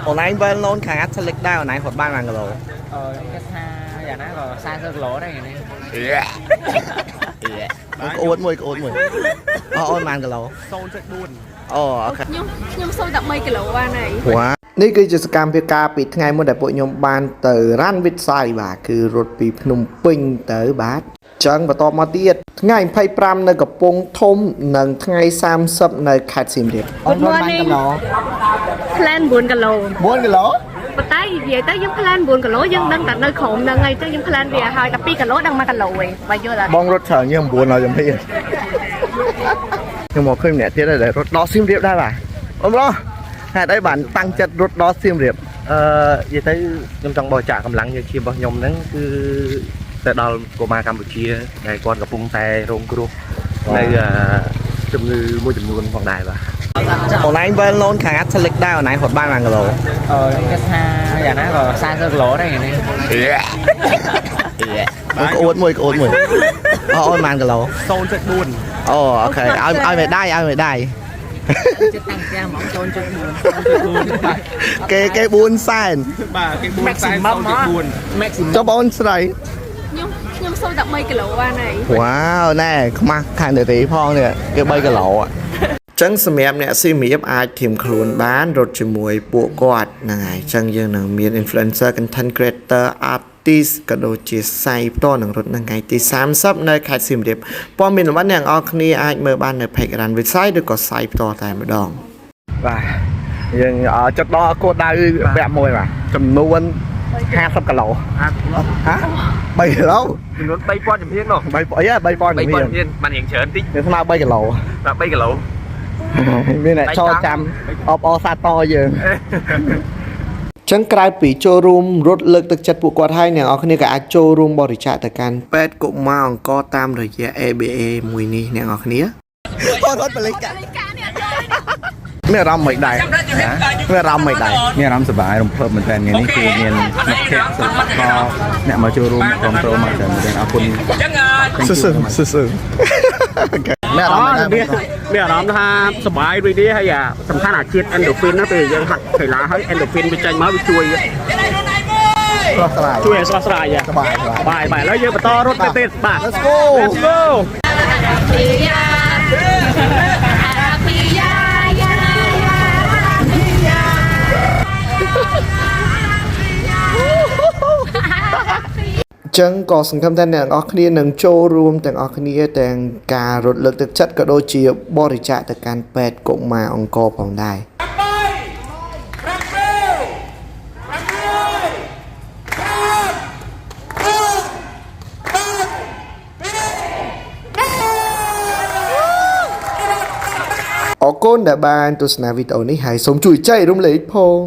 Ủa anh bên luôn kháng áp select đao ở này hột ban bằng rồi. Cái xa giờ nó còn xa sơ lỗ đây này. Ôn mùi. Ôn màn rồi. Sôn sẽ đuôn. Ok. Nhưng sôi tập mây cái lỗ ba này. Quá. នេះគឺជាសកម្មភាពការពីថ្ងៃមុនដែលពួកខ្ញុំបានទៅរ៉ាន់វិទ្យាបាទគឺរត់ពីភ្នំពេញទៅបាទចឹងបន្តមកទៀតថ្ងៃ25នៅកំពង់ធំនិងថ្ងៃ30នៅខេត្តសៀមរាប Good morning plan 4 គីឡូ 4 គីឡូ ប៉ុន្តែនិយាយទៅយើង plan 4 គីឡូយើងដឹងតែនៅក្រុមហ្នឹងហើយចឹងយើង plan វាហើយតែ2គីឡូដឹង1គីឡូឯងបើយល់អត់ បងរត់ច្រើនយើង900ជំនាញខ្ញុំមកឃើញម្នាក់ទៀតដែលរត់ដល់សៀមរាបដែរបាទអ៊ំឡោះហេតុអីបានតាំងចិត្តរត់ដល់សៀមរាប និយាយទៅខ្ញុំចង់បរិច្ចាគកម្លាំងយើងជារបស់ខ្ញុំហ្នឹងគឺទៅដល់កុមារកម្ពុជាដែលគាត់កំពុងតែរងគ្រោះនៅជំងឺមួយចំនួនផងដែរបាទ Ủa anh bên luôn kháng áp select đao ở này hột ban bằng rồi. Cái xa giờ nó còn xa sơ lỗ đây này. Ôn mùi. Ôn màn rồi. Sôn sẽ đuôn. Ok. Ai về đây. Chứ tăng ra mỏng trôn cho buồn. Cái buôn sign. Bà cái buôn sign sôn sẽ buồn. Cho bọn sợi. Nhưng sôi tập mây cái lỗ ba này. Wow, nè, mặt thằng để tí phong nè, cái bay cái lỗ ạ. ចឹងសម្រាប់អ្នកស៊ីមៀបអាចធៀមខ្លួនបានរត់ជាមួយពួកគាត់ហ្នឹងហើយចឹងយើងនឹងមាន influencer content creator artist ក៏ដូចជាសាយផ្ទាល់នឹងរត់នៅថ្ងៃទី30នៅខេត្តសៀមរាបព័ត៌មានលម្អិតអ្នកនរគ្នាអាចមើលបាននៅ page រ៉ាន់វិស័យឬក៏សាយផ្ទាល់តែម្ដងបាទយើងចុចដល់គោលដៅវគ្គ1បាទចំនួន50គីឡូហ៎3គីឡូចំនួន3000ជំនាញនោះ 3000អី3000ជំនាញ បានរៀងច្រើនតិច វាស្មើ3គីឡូ បាទ3គីឡូ មានអ្នកចូលចាំអបអសាតយើងចឹងក្រៅពីចូលរួមរត់លើកទឹកចិត្តពួកគាត់ហើយអ្នកនរគ្នាក៏អាចចូលរួមបរិច្ចាគទៅកាន់ពេទ្យកុមារអង្គរតាមរយៈ ABA មួយនេះអ្នកនរគ្នាគាត់រត់បលិកាមានអារម្មណ៍មិនដែរមានអារម្មណ៍មិនដែរ មានអារម្មណ៍សប្បាយរំភើបមែនតើថ្ងៃនេះគឺមានមិត្តភ័ក្តិសិល្បករអ្នកមកចូលរួមគ្រប់គ្រងមកច្រើនមែនតើអរគុណ សឺមានអារម្មណ៍មានអារម្មណ៍ ថាសប្បាយដូចនេះហើយសំខាន់អាជាតិ endorphin ណាពេលយើងហាត់កីឡាហើយ endorphin វាចេញមកវាជួយជួយឲ្យស្រស់ស្រាយសប្បាយឥឡូវយើងបន្តរត់ទៅទៀតបាទ Let's goចឹងក៏សង្ឃឹមថាអ្នកនរគ្នានឹងចូលរួមទាំងអស់គ្នាទាំងការរត់លើកទឹកចិត្តក៏ដូចជាបរិច្ចាគទៅកាន់ពេទ្យកុមារអង្គរផងដែរអរគុណដែលបានទស្សនាវីដេអូនេះហើយសូមជួយចែករំលែកផង